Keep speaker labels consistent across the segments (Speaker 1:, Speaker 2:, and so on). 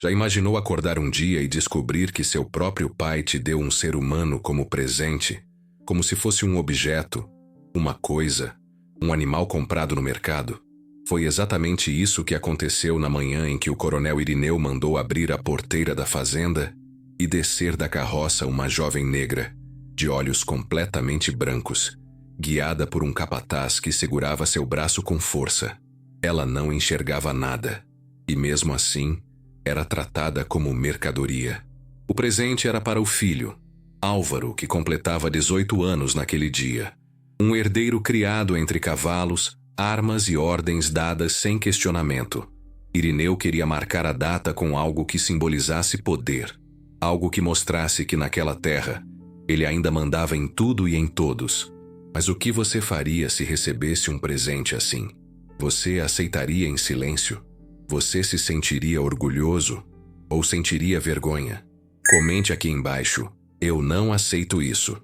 Speaker 1: Já imaginou acordar um dia e descobrir que seu próprio pai te deu um ser humano como presente, como se fosse um objeto, uma coisa, um animal comprado no mercado? Foi exatamente isso que aconteceu na manhã em que o coronel Irineu mandou abrir a porteira da fazenda e descer da carroça uma jovem negra, de olhos completamente brancos, guiada por um capataz que segurava seu braço com força. Ela não enxergava nada, e mesmo assim, era tratada como mercadoria. O presente era para o filho, Álvaro, que completava 18 anos naquele dia. Um herdeiro criado entre cavalos, armas e ordens dadas sem questionamento. Irineu queria marcar a data com algo que simbolizasse poder, algo que mostrasse que naquela terra ele ainda mandava em tudo e em todos. Mas o que você faria se recebesse um presente assim? Você aceitaria em silêncio? Você se sentiria orgulhoso ou sentiria vergonha? Comente aqui embaixo. Eu não aceito isso.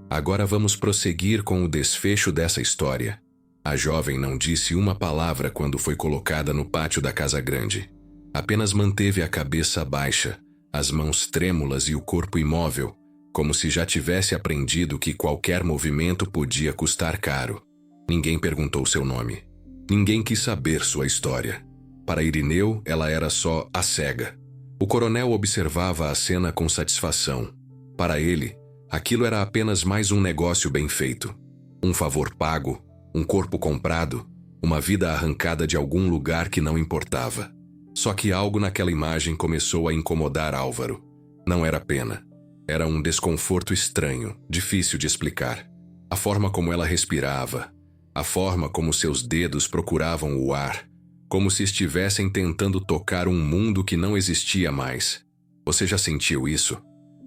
Speaker 1: Agora vamos prosseguir com o desfecho dessa história. A jovem não disse uma palavra quando foi colocada no pátio da casa grande. Apenas manteve a cabeça baixa, as mãos trêmulas e o corpo imóvel, como se já tivesse aprendido que qualquer movimento podia custar caro. Ninguém perguntou seu nome. Ninguém quis saber sua história. Para Irineu, ela era só a cega. O coronel observava a cena com satisfação. Para ele, aquilo era apenas mais um negócio bem feito. Um favor pago, um corpo comprado, uma vida arrancada de algum lugar que não importava. Só que algo naquela imagem começou a incomodar Álvaro. Não era pena. Era um desconforto estranho, difícil de explicar. A forma como ela respirava, a forma como seus dedos procuravam o ar, como se estivessem tentando tocar um mundo que não existia mais. Você já sentiu isso?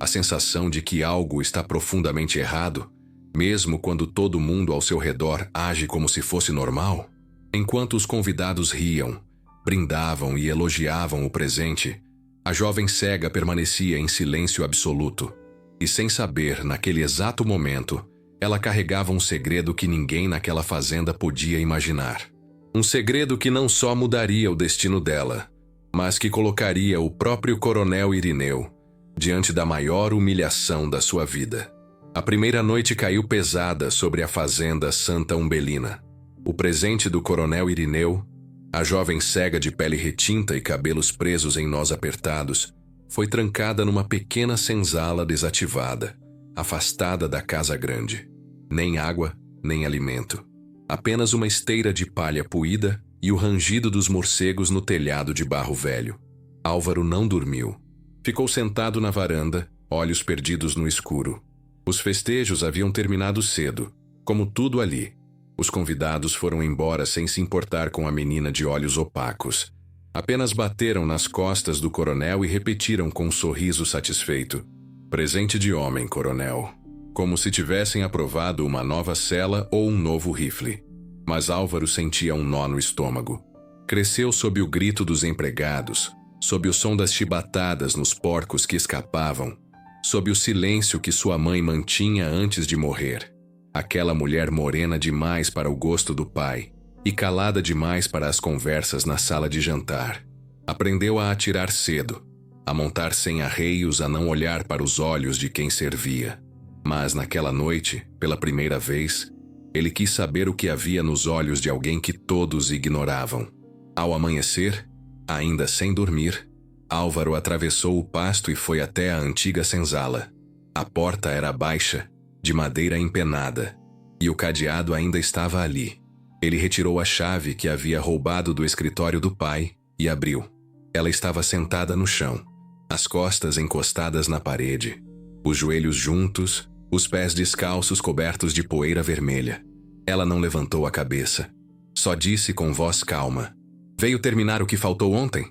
Speaker 1: A sensação de que algo está profundamente errado, mesmo quando todo mundo ao seu redor age como se fosse normal? Enquanto os convidados riam, brindavam e elogiavam o presente, a jovem cega permanecia em silêncio absoluto. E sem saber, naquele exato momento, ela carregava um segredo que ninguém naquela fazenda podia imaginar. Um segredo que não só mudaria o destino dela, mas que colocaria o próprio coronel Irineu diante da maior humilhação da sua vida. A primeira noite caiu pesada sobre a fazenda Santa Umbelina. O presente do coronel Irineu, a jovem cega de pele retinta e cabelos presos em nós apertados, foi trancada numa pequena senzala desativada, afastada da casa grande. Nem água, nem alimento. Apenas uma esteira de palha puída e o rangido dos morcegos no telhado de barro velho. Álvaro não dormiu. Ficou sentado na varanda, olhos perdidos no escuro. Os festejos haviam terminado cedo, como tudo ali. Os convidados foram embora sem se importar com a menina de olhos opacos. Apenas bateram nas costas do coronel e repetiram com um sorriso satisfeito: "Presente de homem, coronel." Como se tivessem aprovado uma nova cela ou um novo rifle. Mas Álvaro sentia um nó no estômago. Cresceu sob o grito dos empregados, sob o som das chibatadas nos porcos que escapavam, sob o silêncio que sua mãe mantinha antes de morrer. Aquela mulher morena demais para o gosto do pai e calada demais para as conversas na sala de jantar. Aprendeu a atirar cedo, a montar sem arreios, a não olhar para os olhos de quem servia. Mas naquela noite, pela primeira vez, ele quis saber o que havia nos olhos de alguém que todos ignoravam. Ao amanhecer, ainda sem dormir, Álvaro atravessou o pasto e foi até a antiga senzala. A porta era baixa, de madeira empenada, e o cadeado ainda estava ali. Ele retirou a chave que havia roubado do escritório do pai e abriu. Ela estava sentada no chão, as costas encostadas na parede, os joelhos juntos, os pés descalços cobertos de poeira vermelha. Ela não levantou a cabeça. Só disse com voz calma: "Veio terminar o que faltou ontem?"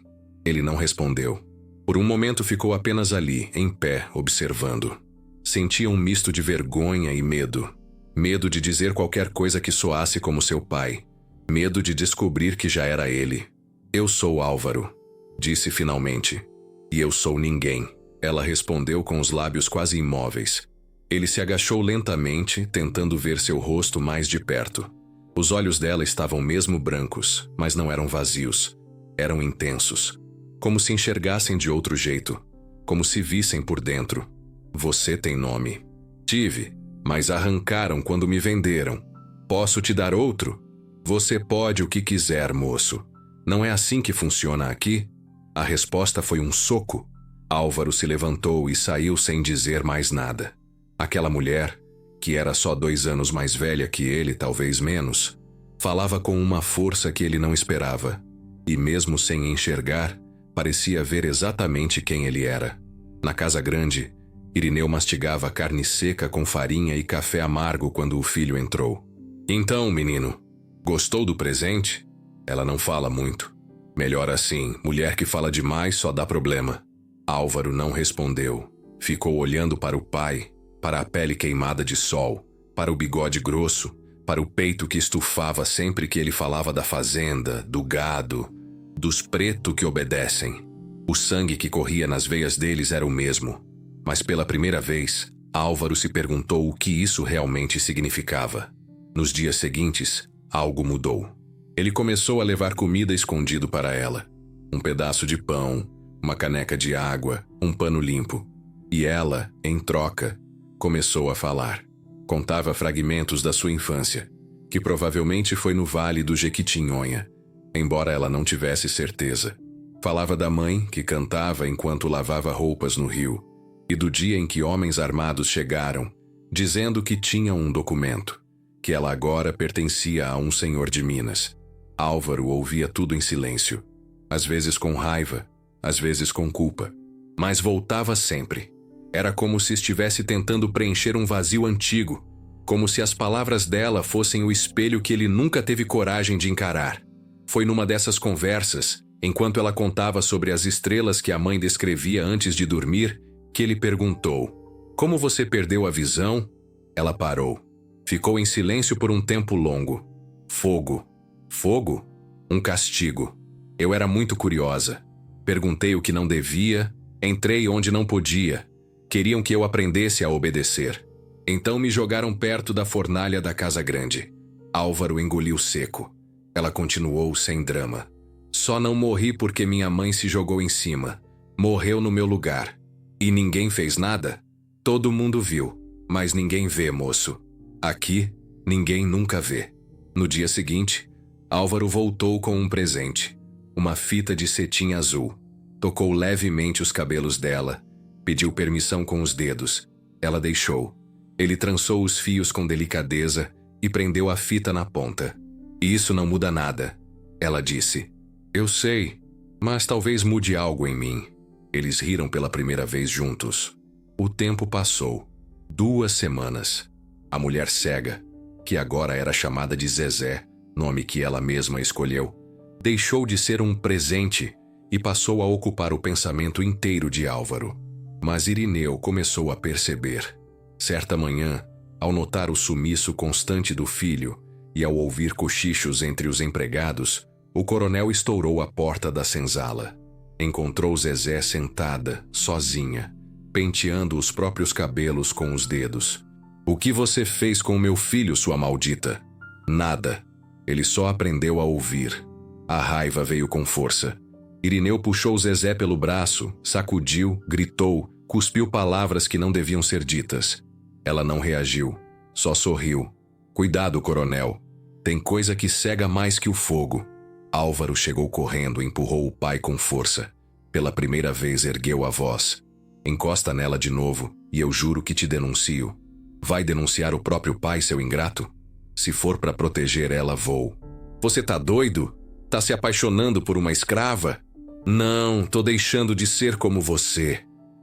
Speaker 1: Ele não respondeu. Por um momento ficou apenas ali, em pé, observando. Sentia um misto de vergonha e medo. Medo de dizer qualquer coisa que soasse como seu pai. Medo de descobrir que já era ele. "Eu sou Álvaro", disse finalmente. "E eu sou ninguém." Ela respondeu com os lábios quase imóveis. Ele se agachou lentamente, tentando ver seu rosto mais de perto. Os olhos dela estavam mesmo brancos, mas não eram vazios. Eram intensos. como se enxergassem de outro jeito, como se vissem por dentro. Você tem nome. Tive, mas arrancaram quando me venderam. Posso te dar outro? Você pode o que quiser, moço. Não é assim que funciona aqui? A resposta foi um soco. Álvaro se levantou e saiu sem dizer mais nada. Aquela mulher, que era só 2 anos mais velha que ele, talvez menos, falava com uma força que ele não esperava. E mesmo sem enxergar, parecia ver exatamente quem ele era. Na casa grande, Irineu mastigava carne seca com farinha e café amargo quando o filho entrou. Então, menino, gostou do presente? Ela não fala muito. Melhor assim, mulher que fala demais só dá problema. Álvaro não respondeu. Ficou olhando para o pai, para a pele queimada de sol, para o bigode grosso, para o peito que estufava sempre que ele falava da fazenda, do gado, dos pretos que obedecem. O sangue que corria nas veias deles era o mesmo. Mas pela primeira vez, Álvaro se perguntou o que isso realmente significava. Nos dias seguintes, algo mudou. Ele começou a levar comida escondido para ela. Um pedaço de pão, uma caneca de água, um pano limpo. E ela, em troca, começou a falar. Contava fragmentos da sua infância, que provavelmente foi no Vale do Jequitinhonha, embora ela não tivesse certeza. Falava da mãe, que cantava enquanto lavava roupas no rio, e do dia em que homens armados chegaram, dizendo que tinham um documento, que ela agora pertencia a um senhor de Minas. Álvaro ouvia tudo em silêncio, às vezes com raiva, às vezes com culpa, mas voltava sempre. Era como se estivesse tentando preencher um vazio antigo, como se as palavras dela fossem o espelho que ele nunca teve coragem de encarar. Foi numa dessas conversas, enquanto ela contava sobre as estrelas que a mãe descrevia antes de dormir, que ele perguntou: "Como você perdeu a visão?" Ela parou. Ficou em silêncio por um tempo longo. Fogo. Fogo? Um castigo. Eu era muito curiosa. Perguntei o que não devia, entrei onde não podia. Queriam que eu aprendesse a obedecer. Então me jogaram perto da fornalha da casa grande. Álvaro engoliu seco. Ela continuou sem drama. Só não morri porque minha mãe se jogou em cima. Morreu no meu lugar. E ninguém fez nada? Todo mundo viu, mas ninguém vê, moço. Aqui, ninguém nunca vê. No dia seguinte, Álvaro voltou com um presente. Uma fita de cetim azul. Tocou levemente os cabelos dela. Pediu permissão com os dedos. Ela deixou. Ele trançou os fios com delicadeza e prendeu a fita na ponta. "Isso não muda nada", ela disse. "Eu sei, mas talvez mude algo em mim." Eles riram pela primeira vez juntos. O tempo passou. 2 semanas. A mulher cega, que agora era chamada de Zezé, nome que ela mesma escolheu, deixou de ser um presente e passou a ocupar o pensamento inteiro de Álvaro. Mas Irineu começou a perceber. Certa manhã, ao notar o sumiço constante do filho e ao ouvir cochichos entre os empregados, o coronel estourou a porta da senzala. Encontrou Zezé sentada, sozinha, penteando os próprios cabelos com os dedos. "O que você fez com meu filho, sua maldita?" "Nada." Ele só aprendeu a ouvir. A raiva veio com força. Irineu puxou Zezé pelo braço, sacudiu, gritou, cuspiu palavras que não deviam ser ditas. Ela não reagiu, só sorriu. "Cuidado, coronel. Tem coisa que cega mais que o fogo." Álvaro chegou correndo e empurrou o pai com força. Pela primeira vez ergueu a voz. "Encosta nela de novo, e eu juro que te denuncio." "Vai denunciar o próprio pai, seu ingrato?" "Se for para proteger ela, vou." "Você tá doido? Tá se apaixonando por uma escrava?" "Não, tô deixando de ser como você."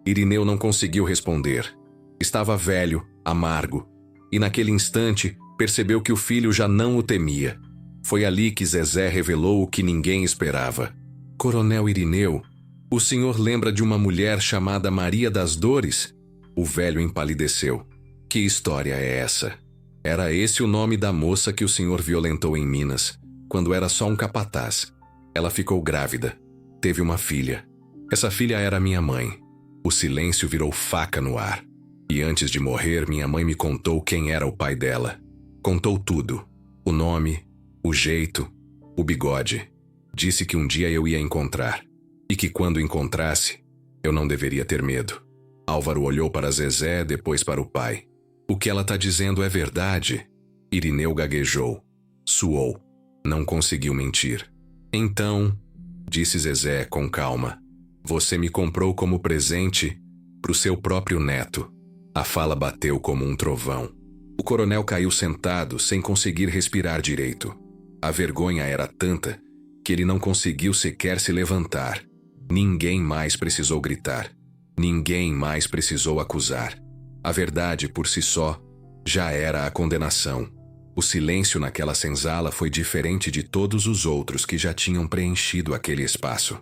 Speaker 1: Irineu não conseguiu responder. Estava velho, amargo, e naquele instante percebeu que o filho já não o temia. Foi ali que Zezé revelou o que ninguém esperava. "Coronel Irineu, o senhor lembra de uma mulher chamada Maria das Dores?" O velho empalideceu. "Que história é essa?" "Era esse o nome da moça que o senhor violentou em Minas, quando era só um capataz. Ela ficou grávida. Teve uma filha. Essa filha era minha mãe." O silêncio virou faca no ar. "E antes de morrer, minha mãe me contou quem era o pai dela. Contou tudo. O nome, o jeito, o bigode. Disse que um dia eu ia encontrar. e que quando encontrasse, eu não deveria ter medo. Álvaro olhou para Zezé, depois para o pai. O que ela está dizendo é verdade. Irineu gaguejou. Suou. Não conseguiu mentir. Então, disse Zezé com calma, você me comprou como presente para o seu próprio neto. A fala bateu como um trovão. O coronel caiu sentado, sem conseguir respirar direito. A vergonha era tanta que ele não conseguiu sequer se levantar. Ninguém mais precisou gritar. Ninguém mais precisou acusar. A verdade, por si só, já era a condenação. O silêncio naquela senzala foi diferente de todos os outros que já tinham preenchido aquele espaço.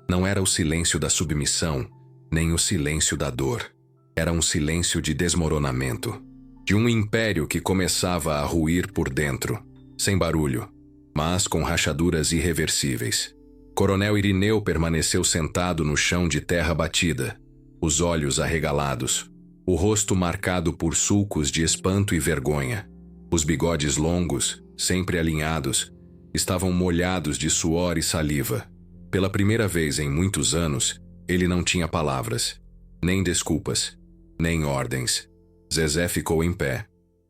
Speaker 1: Não era o silêncio da submissão, nem o silêncio da dor. Era um silêncio de desmoronamento. De um império que começava a ruir por dentro, sem barulho, mas com rachaduras irreversíveis. Coronel Irineu permaneceu sentado no chão de terra batida, os olhos arregalados, o rosto marcado por sulcos de espanto e vergonha. Os bigodes longos, sempre alinhados, estavam molhados de suor e saliva. Pela primeira vez em muitos anos, ele não tinha palavras, nem desculpas, nem ordens. Zezé ficou em pé.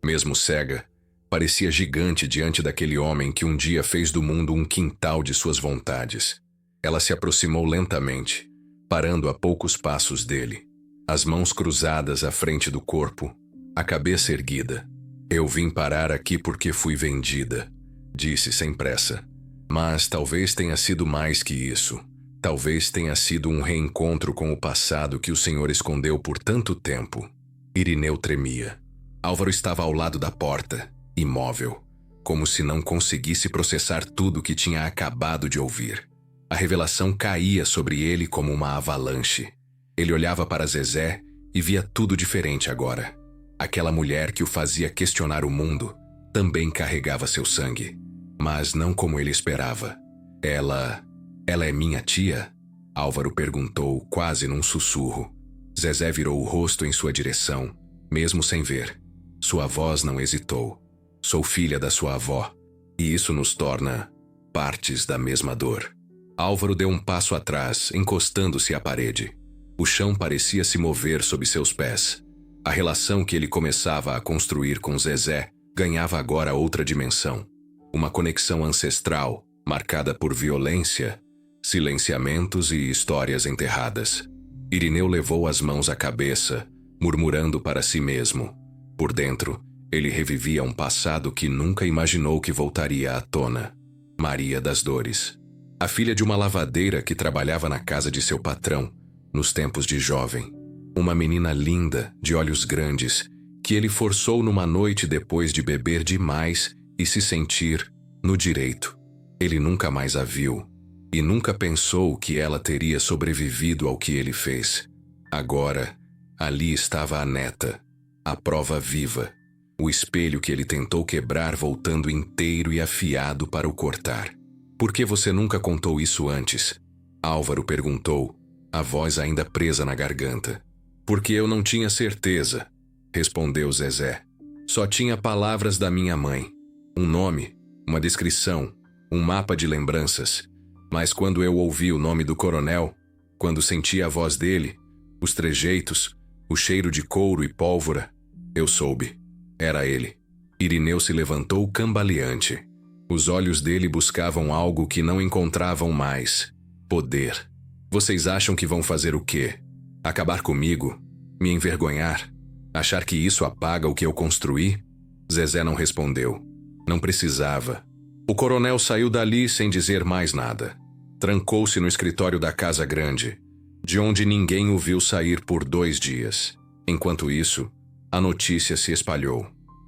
Speaker 1: Mesmo cega, parecia gigante diante daquele homem que um dia fez do mundo um quintal de suas vontades. Ela se aproximou lentamente, parando a poucos passos dele, as mãos cruzadas à frente do corpo, a cabeça erguida. Eu vim parar aqui porque fui vendida, disse sem pressa. Mas talvez tenha sido mais que isso. Talvez tenha sido um reencontro com o passado que o senhor escondeu por tanto tempo. Irineu tremia. Álvaro estava ao lado da porta, imóvel, como se não conseguisse processar tudo o que tinha acabado de ouvir. A revelação caía sobre ele como uma avalanche. Ele olhava para Zezé e via tudo diferente agora. Aquela mulher que o fazia questionar o mundo também carregava seu sangue, mas não como ele esperava. Ela é minha tia? Álvaro perguntou, quase num sussurro. Zezé virou o rosto em sua direção, mesmo sem ver. Sua voz não hesitou. Sou filha da sua avó, e isso nos torna partes da mesma dor. Álvaro deu um passo atrás, encostando-se à parede. O chão parecia se mover sob seus pés. A relação que ele começava a construir com Zezé ganhava agora outra dimensão. Uma conexão ancestral, marcada por violência, silenciamentos e histórias enterradas. Irineu levou as mãos à cabeça, murmurando para si mesmo. Por dentro, ele revivia um passado que nunca imaginou que voltaria à tona. Maria das Dores. A filha de uma lavadeira que trabalhava na casa de seu patrão, nos tempos de jovem. Uma menina linda, de olhos grandes, que ele forçou numa noite depois de beber demais e se sentir no direito. Ele nunca mais a viu, e nunca pensou que ela teria sobrevivido ao que ele fez. Agora, ali estava a neta, a prova viva, o espelho que ele tentou quebrar voltando inteiro e afiado para o cortar. Por que você nunca contou isso antes? Álvaro perguntou, a voz ainda presa na garganta. Porque eu não tinha certeza, respondeu Zezé. Só tinha palavras da minha mãe. Um nome, uma descrição, um mapa de lembranças. Mas quando eu ouvi o nome do coronel, quando senti a voz dele, os trejeitos, o cheiro de couro e pólvora, eu soube. Era ele. Irineu se levantou cambaleante. Os olhos dele buscavam algo que não encontravam mais. Poder. Vocês acham que vão fazer o quê? Acabar comigo? Me envergonhar? Achar que isso apaga o que eu construí? Zezé não respondeu. Não precisava. O coronel saiu dali sem dizer mais nada. Trancou-se no escritório da Casa Grande, de onde ninguém o viu sair por 2 dias. Enquanto isso, a notícia se espalhou.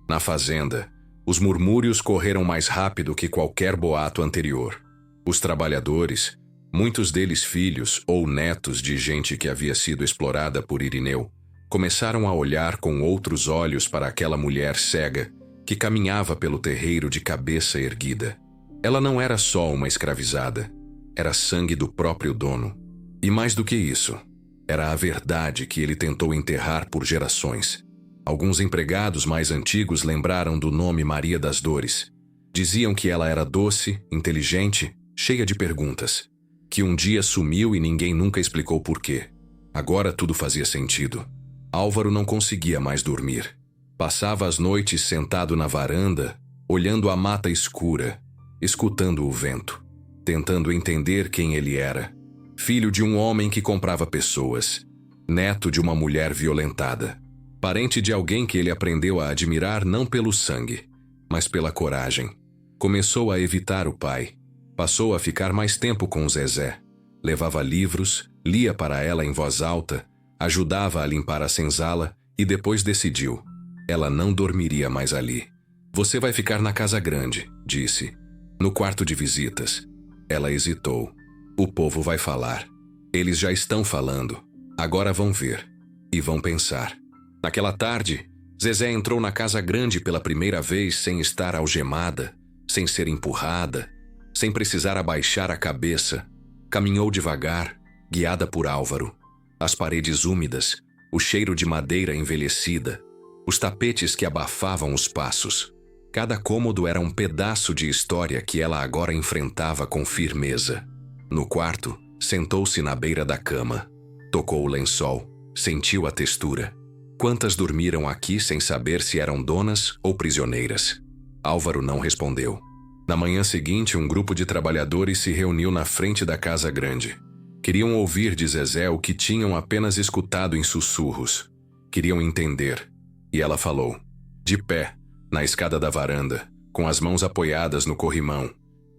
Speaker 1: Na fazenda, os murmúrios correram mais rápido que qualquer boato anterior. Os trabalhadores, muitos deles filhos ou netos de gente que havia sido explorada por Irineu, começaram a olhar com outros olhos para aquela mulher cega que caminhava pelo terreiro de cabeça erguida. Ela não era só uma escravizada, era sangue do próprio dono. E mais do que isso, era a verdade que ele tentou enterrar por gerações. Alguns empregados mais antigos lembraram do nome Maria das Dores. Diziam que ela era doce, inteligente, cheia de perguntas. que um dia sumiu e ninguém nunca explicou por quê. Agora tudo fazia sentido. Álvaro não conseguia mais dormir. Passava as noites sentado na varanda, olhando a mata escura, escutando o vento, tentando entender quem ele era. Filho de um homem que comprava pessoas, neto de uma mulher violentada, parente de alguém que ele aprendeu a admirar não pelo sangue, mas pela coragem. Começou a evitar o pai. Passou a ficar mais tempo com Zezé. Levava livros, lia para ela em voz alta, ajudava a limpar a senzala e depois decidiu. Ela não dormiria mais ali. Você vai ficar na casa grande, disse. No quarto de visitas. Ela hesitou. O povo vai falar. Eles já estão falando. Agora vão ver. E vão pensar. Naquela tarde, Zezé entrou na casa grande pela primeira vez sem estar algemada, sem ser empurrada, sem precisar abaixar a cabeça. Caminhou devagar, guiada por Álvaro. As paredes úmidas, o cheiro de madeira envelhecida, os tapetes que abafavam os passos. Cada cômodo era um pedaço de história que ela agora enfrentava com firmeza. No quarto, sentou-se na beira da cama. Tocou o lençol, sentiu a textura. Quantas dormiram aqui sem saber se eram donas ou prisioneiras? Álvaro não respondeu. Na manhã seguinte, um grupo de trabalhadores se reuniu na frente da casa grande. Queriam ouvir de Zezé o que tinham apenas escutado em sussurros. Queriam entender. E ela falou. De pé, na escada da varanda, com as mãos apoiadas no corrimão,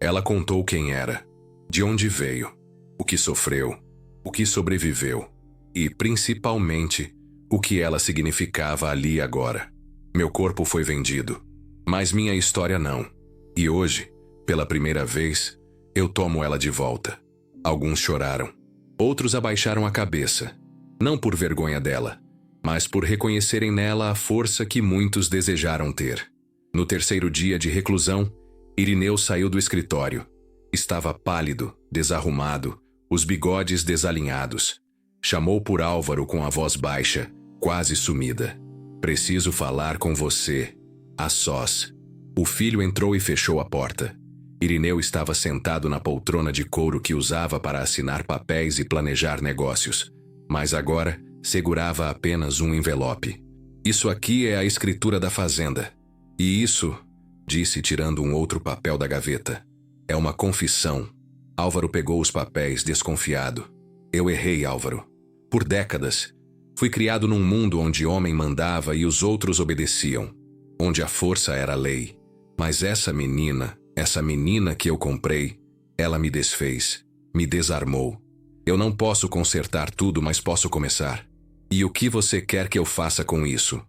Speaker 1: ela contou quem era, de onde veio, o que sofreu, o que sobreviveu e, principalmente, o que ela significava ali e agora. Meu corpo foi vendido, mas minha história não. E hoje, pela primeira vez, eu tomo ela de volta. Alguns choraram. Outros abaixaram a cabeça. Não por vergonha dela, mas por reconhecerem nela a força que muitos desejaram ter. No terceiro dia de reclusão, Irineu saiu do escritório. Estava pálido, desarrumado, os bigodes desalinhados. Chamou por Álvaro com a voz baixa, quase sumida. Preciso falar com você, a sós. O filho entrou e fechou a porta. Irineu estava sentado na poltrona de couro que usava para assinar papéis e planejar negócios, mas agora segurava apenas um envelope. Isso aqui é a escritura da fazenda. E isso, disse tirando um outro papel da gaveta, é uma confissão. Álvaro pegou os papéis desconfiado. Eu errei, Álvaro. Por décadas, fui criado num mundo onde homem mandava e os outros obedeciam, onde a força era lei. Mas essa menina que eu comprei, ela me desfez, me desarmou. Eu não posso consertar tudo, mas posso começar. E o que você quer que eu faça com isso?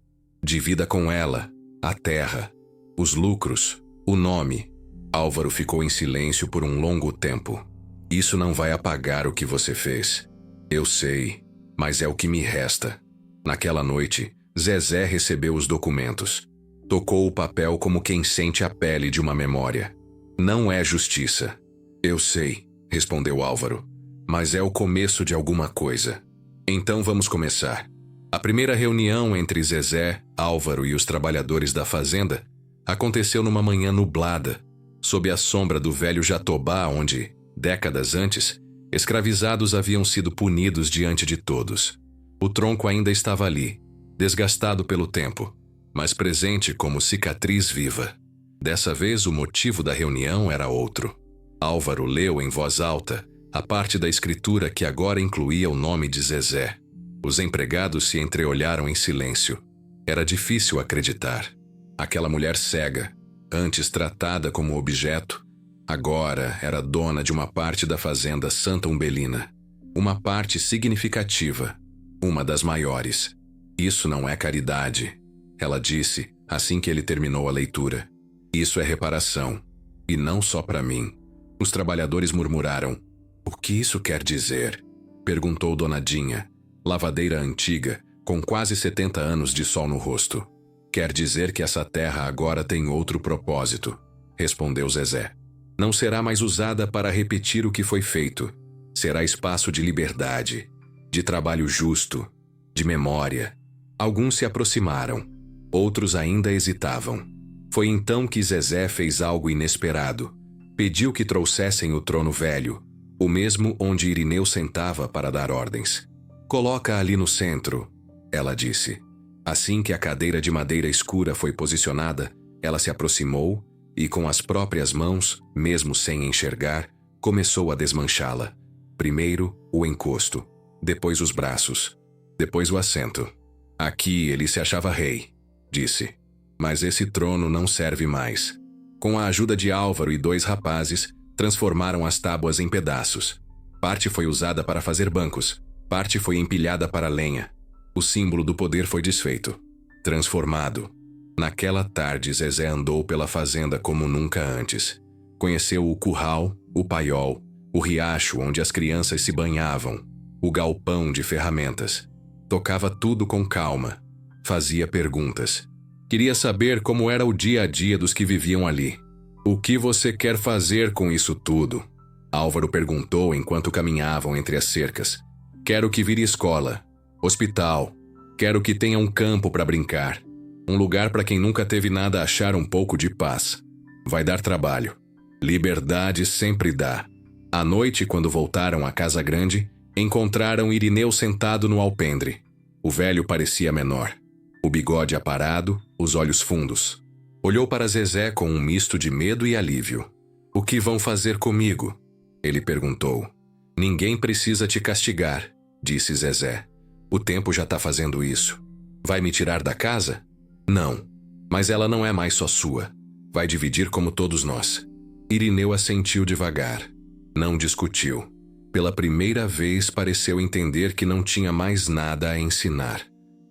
Speaker 1: Divida com ela, a terra, os lucros, o nome. Álvaro ficou em silêncio por um longo tempo. Isso não vai apagar o que você fez. Eu sei, mas é o que me resta. Naquela noite, Zezé recebeu os documentos. Tocou o papel como quem sente a pele de uma memória. Não é justiça. Eu sei, respondeu Álvaro, mas é o começo de alguma coisa. Então vamos começar. A primeira reunião entre Zezé, Álvaro e os trabalhadores da fazenda aconteceu numa manhã nublada, sob a sombra do velho jatobá onde, décadas antes, escravizados haviam sido punidos diante de todos. O tronco ainda estava ali, desgastado pelo tempo, mas presente como cicatriz viva. Dessa vez o motivo da reunião era outro. Álvaro leu em voz alta a parte da escritura que agora incluía o nome de Zezé. Os empregados se entreolharam em silêncio. Era difícil acreditar. Aquela mulher cega, antes tratada como objeto, agora era dona de uma parte da fazenda Santa Umbelina. Uma parte significativa, uma das maiores. Isso não é caridade, ela disse assim que ele terminou a leitura. Isso é reparação. E não só para mim. Os trabalhadores murmuraram. O que isso quer dizer? Perguntou Dona Dinha, lavadeira antiga, com quase 70 anos de sol no rosto. Quer dizer que essa terra agora tem outro propósito, respondeu Zezé. Não será mais usada para repetir o que foi feito. Será espaço de liberdade, de trabalho justo, de memória. Alguns se aproximaram. Outros ainda hesitavam. Foi então que Zezé fez algo inesperado. Pediu que trouxessem o trono velho, o mesmo onde Irineu sentava para dar ordens. Coloca ali no centro, ela disse. Assim que a cadeira de madeira escura foi posicionada, ela se aproximou e, com as próprias mãos, mesmo sem enxergar, começou a desmanchá-la. Primeiro, o encosto, depois os braços, depois o assento. Aqui ele se achava rei, disse. Mas esse trono não serve mais. Com a ajuda de Álvaro e 2 rapazes, transformaram as tábuas em pedaços. Parte foi usada para fazer bancos, parte foi empilhada para lenha. O símbolo do poder foi desfeito, transformado. Naquela tarde, Zezé andou pela fazenda como nunca antes. Conheceu o curral, o paiol, o riacho onde as crianças se banhavam, o galpão de ferramentas. Tocava tudo com calma. Fazia perguntas. Queria saber como era o dia a dia dos que viviam ali. O que você quer fazer com isso tudo? Álvaro perguntou enquanto caminhavam entre as cercas. Quero que vire escola, hospital. Quero que tenha um campo para brincar. Um lugar para quem nunca teve nada achar um pouco de paz. Vai dar trabalho. Liberdade sempre dá. À noite, quando voltaram à casa grande, encontraram Irineu sentado no alpendre. O velho parecia menor. O bigode aparado, os olhos fundos. Olhou para Zezé com um misto de medo e alívio. O que vão fazer comigo? Ele perguntou. Ninguém precisa te castigar, disse Zezé. O tempo já está fazendo isso. Vai me tirar da casa? Não, mas ela não é mais só sua. Vai dividir como todos nós. Irineu assentiu devagar. Não discutiu. Pela primeira vez pareceu entender que não tinha mais nada a ensinar.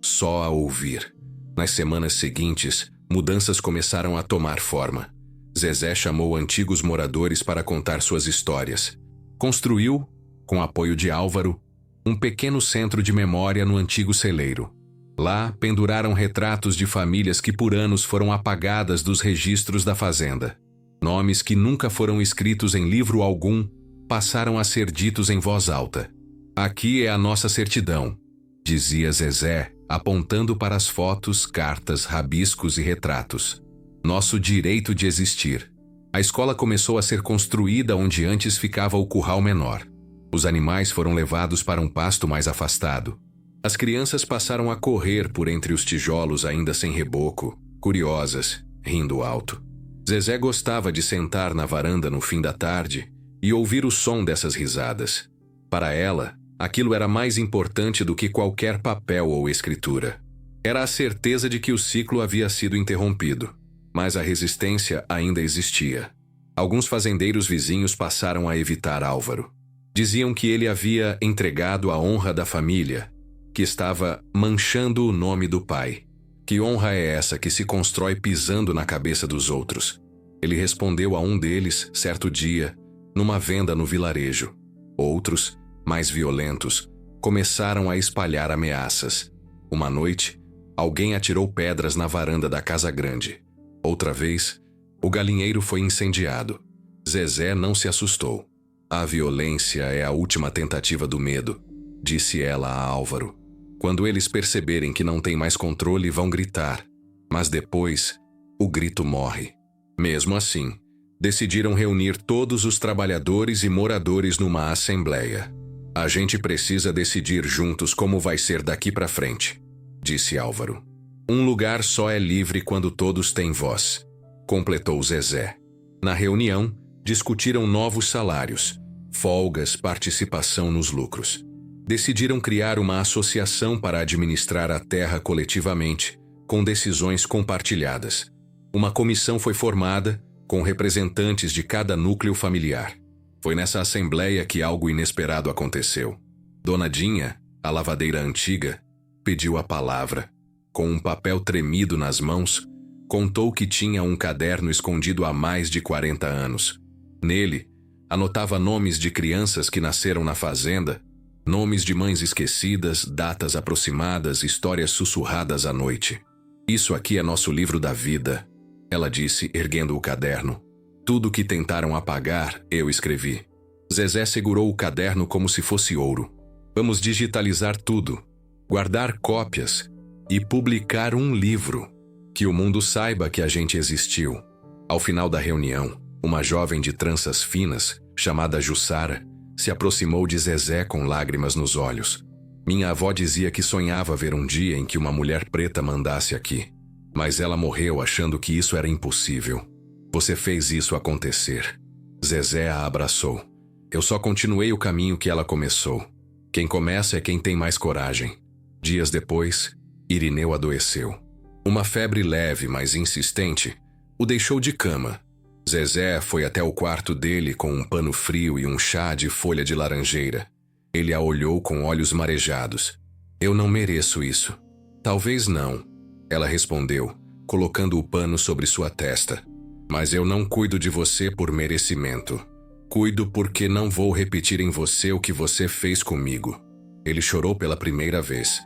Speaker 1: Só a ouvir. Nas semanas seguintes, mudanças começaram a tomar forma. Zezé chamou antigos moradores para contar suas histórias. Construiu, com apoio de Álvaro, um pequeno centro de memória no antigo celeiro. Lá, penduraram retratos de famílias que por anos foram apagadas dos registros da fazenda. Nomes que nunca foram escritos em livro algum passaram a ser ditos em voz alta. Aqui é a nossa certidão, dizia Zezé, apontando para as fotos, cartas, rabiscos e retratos. Nosso direito de existir. A escola começou a ser construída onde antes ficava o curral menor. Os animais foram levados para um pasto mais afastado. As crianças passaram a correr por entre os tijolos ainda sem reboco, curiosas, rindo alto. Zezé gostava de sentar na varanda no fim da tarde e ouvir o som dessas risadas. Para ela, aquilo era mais importante do que qualquer papel ou escritura. Era a certeza de que o ciclo havia sido interrompido, mas a resistência ainda existia. Alguns fazendeiros vizinhos passaram a evitar Álvaro. Diziam que ele havia entregado a honra da família, que estava manchando o nome do pai. Que honra é essa que se constrói pisando na cabeça dos outros? Ele respondeu a um deles, certo dia, numa venda no vilarejo. Outros, mais violentos, começaram a espalhar ameaças. Uma noite, alguém atirou pedras na varanda da casa grande. Outra vez, o galinheiro foi incendiado. Zezé não se assustou. A violência é a última tentativa do medo, disse ela a Álvaro. Quando eles perceberem que não tem mais controle, vão gritar. Mas depois, o grito morre. Mesmo assim, decidiram reunir todos os trabalhadores e moradores numa assembleia. A gente precisa decidir juntos como vai ser daqui para frente, disse Álvaro. Um lugar só é livre quando todos têm voz, completou Zezé. Na reunião, discutiram novos salários, folgas, participação nos lucros. Decidiram criar uma associação para administrar a terra coletivamente, com decisões compartilhadas. Uma comissão foi formada, com representantes de cada núcleo familiar. Foi nessa assembleia que algo inesperado aconteceu. Dona Dinha, a lavadeira antiga, pediu a palavra. Com um papel tremido nas mãos, contou que tinha um caderno escondido há mais de 40 anos. Nele, anotava nomes de crianças que nasceram na fazenda, nomes de mães esquecidas, datas aproximadas, histórias sussurradas à noite. Isso aqui é nosso livro da vida, ela disse, erguendo o caderno. Tudo que tentaram apagar, eu escrevi. Zezé segurou o caderno como se fosse ouro. Vamos digitalizar tudo, guardar cópias e publicar um livro. Que o mundo saiba que a gente existiu. Ao final da reunião, uma jovem de tranças finas, chamada Jussara, Se aproximou de Zezé com lágrimas nos olhos. Minha avó dizia que sonhava ver um dia em que uma mulher preta mandasse aqui. Mas ela morreu achando que isso era impossível. Você fez isso acontecer. Zezé a abraçou. Eu só continuei o caminho que ela começou. Quem começa é quem tem mais coragem. Dias depois, Irineu adoeceu. Uma febre leve, mas insistente, o deixou de cama. Zezé foi até o quarto dele com um pano frio e um chá de folha de laranjeira. Ele a olhou com olhos marejados. Eu não mereço isso. Talvez não, ela respondeu, colocando o pano sobre sua testa. Mas eu não cuido de você por merecimento. Cuido porque não vou repetir em você o que você fez comigo. Ele chorou pela primeira vez.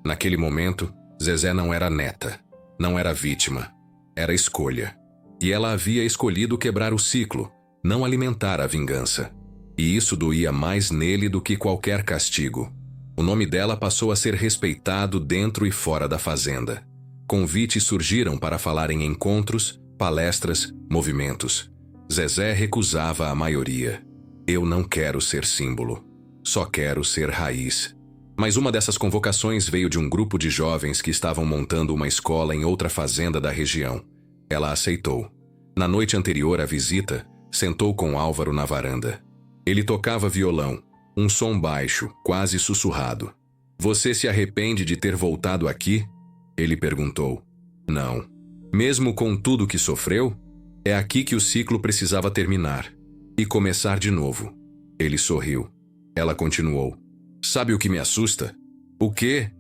Speaker 1: Naquele momento, Zezé não era neta, não era vítima, era escolha. E ela havia escolhido quebrar o ciclo, não alimentar a vingança. E isso doía mais nele do que qualquer castigo. O nome dela passou a ser respeitado dentro e fora da fazenda. Convites surgiram para falar em encontros, palestras, movimentos. Zezé recusava a maioria. Eu não quero ser símbolo. Só quero ser raiz. Mas uma dessas convocações veio de um grupo de jovens que estavam montando uma escola em outra fazenda da região. Ela aceitou. Na noite anterior à visita, sentou com Álvaro na varanda. Ele tocava violão, um som baixo, quase sussurrado. Você se arrepende de ter voltado aqui? Ele perguntou. Não. Mesmo com tudo que sofreu? É aqui que o ciclo precisava terminar. E começar de novo. Ele sorriu. Ela continuou. Sabe o que me assusta? O quê?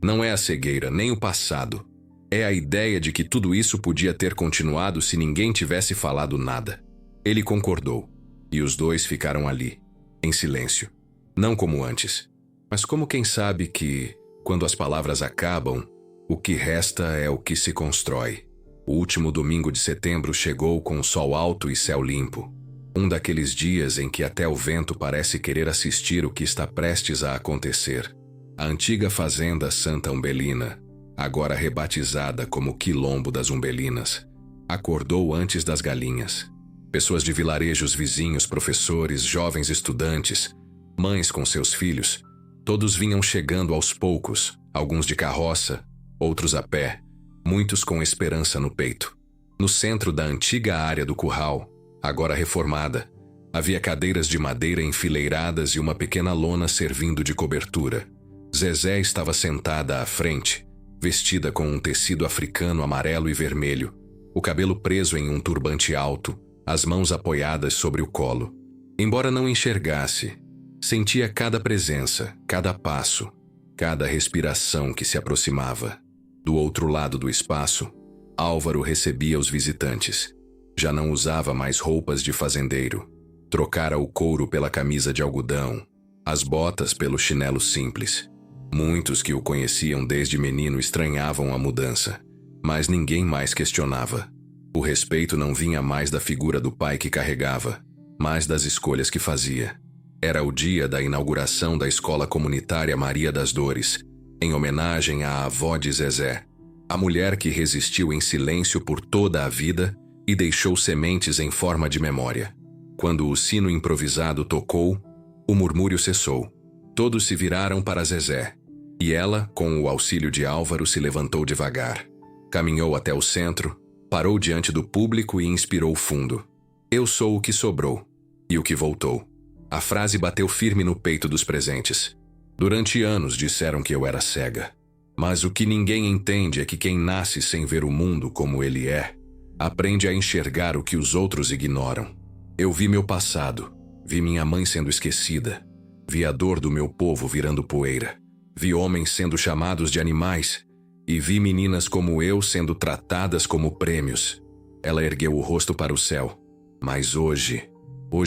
Speaker 1: Não é a cegueira, nem o passado. É a ideia de que tudo isso podia ter continuado se ninguém tivesse falado nada. Ele concordou. E os dois ficaram ali, em silêncio. Não como antes, mas como quem sabe que, quando as palavras acabam, o que resta é o que se constrói. O último domingo de setembro chegou com sol alto e céu limpo. Um daqueles dias em que até o vento parece querer assistir o que está prestes a acontecer. A antiga fazenda Santa Umbelina, agora rebatizada como Quilombo das Umbelinas, acordou antes das galinhas. Pessoas de vilarejos vizinhos, professores, jovens estudantes, mães com seus filhos, todos vinham chegando aos poucos, alguns de carroça, outros a pé, muitos com esperança no peito. No centro da antiga área do curral, agora reformada, havia cadeiras de madeira enfileiradas e uma pequena lona servindo de cobertura. Zezé estava sentada à frente, vestida com um tecido africano amarelo e vermelho, o cabelo preso em um turbante alto, as mãos apoiadas sobre o colo. Embora não enxergasse, sentia cada presença, cada passo, cada respiração que se aproximava. Do outro lado do espaço, Álvaro recebia os visitantes. Já não usava mais roupas de fazendeiro. Trocara o couro pela camisa de algodão, as botas pelo chinelo simples. Muitos que o conheciam desde menino estranhavam a mudança, mas ninguém mais questionava. O respeito não vinha mais da figura do pai que carregava, mas das escolhas que fazia. Era o dia da inauguração da escola comunitária Maria das Dores, em homenagem à avó de Zezé, a mulher que resistiu em silêncio por toda a vida e deixou sementes em forma de memória. Quando o sino improvisado tocou, o murmúrio cessou. Todos se viraram para Zezé, e ela, com o auxílio de Álvaro, se levantou devagar. Caminhou até o centro, parou diante do público e inspirou fundo. Eu sou o que sobrou, e o que voltou. A frase bateu firme no peito dos presentes. Durante anos disseram que eu era cega. Mas o que ninguém entende é que quem nasce sem ver o mundo como ele é, aprende a enxergar o que os outros ignoram. Eu vi meu passado, vi minha mãe sendo esquecida, vi a dor do meu povo virando poeira, vi homens sendo chamados de animais e vi meninas como eu sendo tratadas como prêmios. Ela ergueu o rosto para o céu. Mas hoje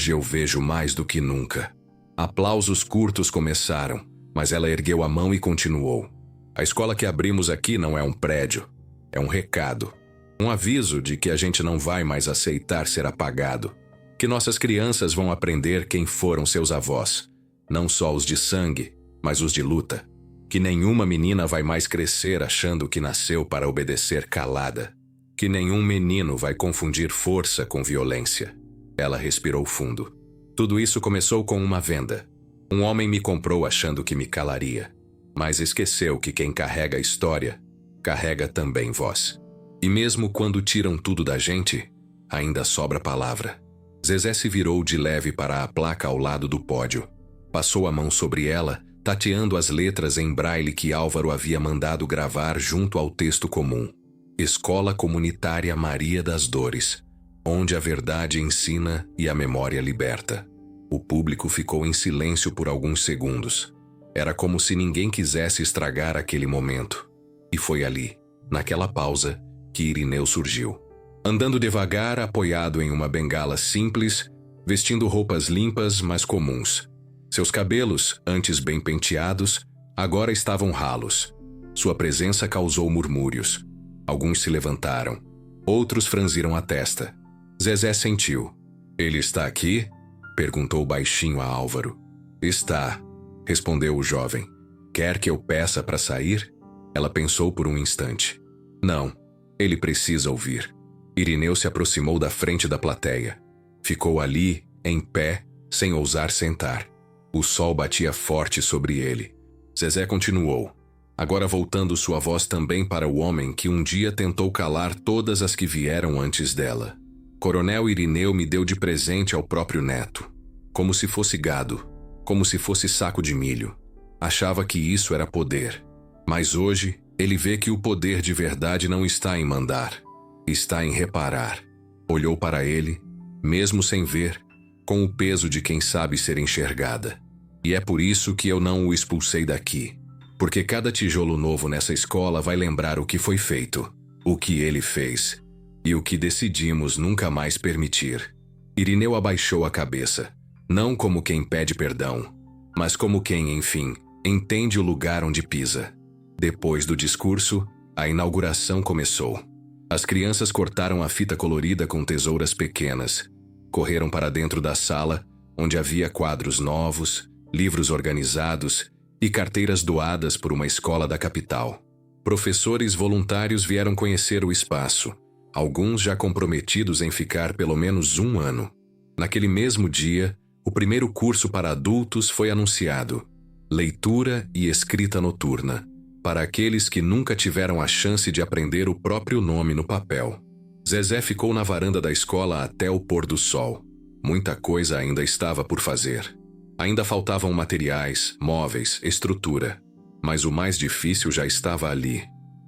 Speaker 1: eu vejo mais do que nunca. Aplausos curtos começaram, mas ela ergueu a mão e continuou. A escola que abrimos aqui não é um prédio, é um recado. Um aviso de que a gente não vai mais aceitar ser apagado. Que nossas crianças vão aprender quem foram seus avós. Não só os de sangue, mas os de luta. Que nenhuma menina vai mais crescer achando que nasceu para obedecer calada. Que nenhum menino vai confundir força com violência. Ela respirou fundo. Tudo isso começou com uma venda. Um homem me comprou achando que me calaria, mas esqueceu que quem carrega a história, carrega também voz. E mesmo quando tiram tudo da gente, ainda sobra palavra. Zezé se virou de leve para a placa ao lado do pódio. Passou a mão sobre ela, tateando as letras em braille que Álvaro havia mandado gravar junto ao texto comum. Escola Comunitária Maria das Dores, onde a verdade ensina e a memória liberta. O público ficou em silêncio por alguns segundos. Era como se ninguém quisesse estragar aquele momento. E foi ali, naquela pausa, que Irineu surgiu. Andando devagar, apoiado em uma bengala simples, vestindo roupas limpas, mas comuns. Seus cabelos, antes bem penteados, agora estavam ralos. Sua presença causou murmúrios. Alguns se levantaram. Outros franziram a testa. Zezé sentiu. "Ele está aqui?" perguntou baixinho a Álvaro. "Está", respondeu o jovem. "Quer que eu peça para sair?" Ela pensou por um instante. "Não, ele precisa ouvir." Irineu se aproximou da frente da plateia. Ficou ali, em pé, sem ousar sentar. O sol batia forte sobre ele. Zezé continuou, agora voltando sua voz também para o homem que um dia tentou calar todas as que vieram antes dela. "Coronel Irineu me deu de presente ao próprio neto. Como se fosse gado, como se fosse saco de milho. Achava que isso era poder. Mas hoje, ele vê que o poder de verdade não está em mandar. Está em reparar." Olhou para ele, mesmo sem ver, com o peso de quem sabe ser enxergada. "E é por isso que eu não o expulsei daqui. Porque cada tijolo novo nessa escola vai lembrar o que foi feito, o que ele fez, e o que decidimos nunca mais permitir." Irineu abaixou a cabeça, não como quem pede perdão, mas como quem, enfim, entende o lugar onde pisa. Depois do discurso, a inauguração começou. As crianças cortaram a fita colorida com tesouras pequenas, correram para dentro da sala, onde havia quadros novos, livros organizados e carteiras doadas por uma escola da capital. Professores voluntários vieram conhecer o espaço, alguns já comprometidos em ficar pelo menos um ano. Naquele mesmo dia, o primeiro curso para adultos foi anunciado: Leitura e Escrita Noturna, para aqueles que nunca tiveram a chance de aprender o próprio nome no papel. Zezé ficou na varanda da escola até o pôr do sol. Muita coisa ainda estava por fazer. Ainda faltavam materiais, móveis, estrutura. Mas o mais difícil já estava ali.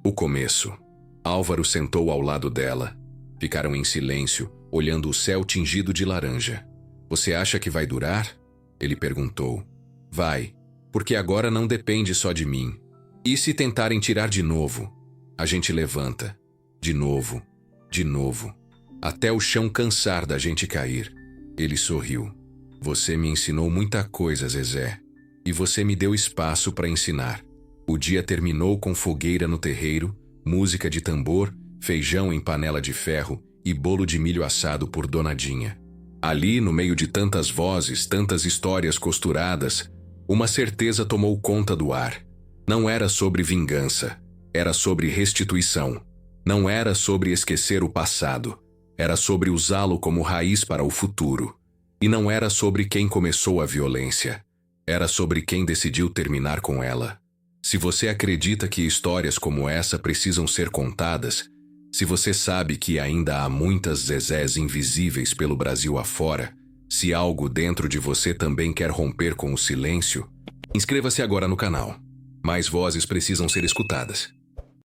Speaker 1: O começo. Álvaro sentou ao lado dela. Ficaram em silêncio, olhando o céu tingido de laranja. "Você acha que vai durar?" ele perguntou. "Vai, porque agora não depende só de mim. E se tentarem tirar de novo?" A gente levanta. De novo, até o chão cansar da gente cair. Ele sorriu. "Você me ensinou muita coisa, Zezé. E você me deu espaço para ensinar." O dia terminou com fogueira no terreiro, música de tambor, feijão em panela de ferro e bolo de milho assado por Dona Dinha. Ali, no meio de tantas vozes, tantas histórias costuradas, uma certeza tomou conta do ar. Não era sobre vingança, era sobre restituição. Não era sobre esquecer o passado, era sobre usá-lo como raiz para o futuro. E não era sobre quem começou a violência, era sobre quem decidiu terminar com ela. Se você acredita que histórias como essa precisam ser contadas, se você sabe que ainda há muitas Zezés invisíveis pelo Brasil afora, se algo dentro de você também quer romper com o silêncio, inscreva-se agora no canal. Mais vozes precisam ser escutadas.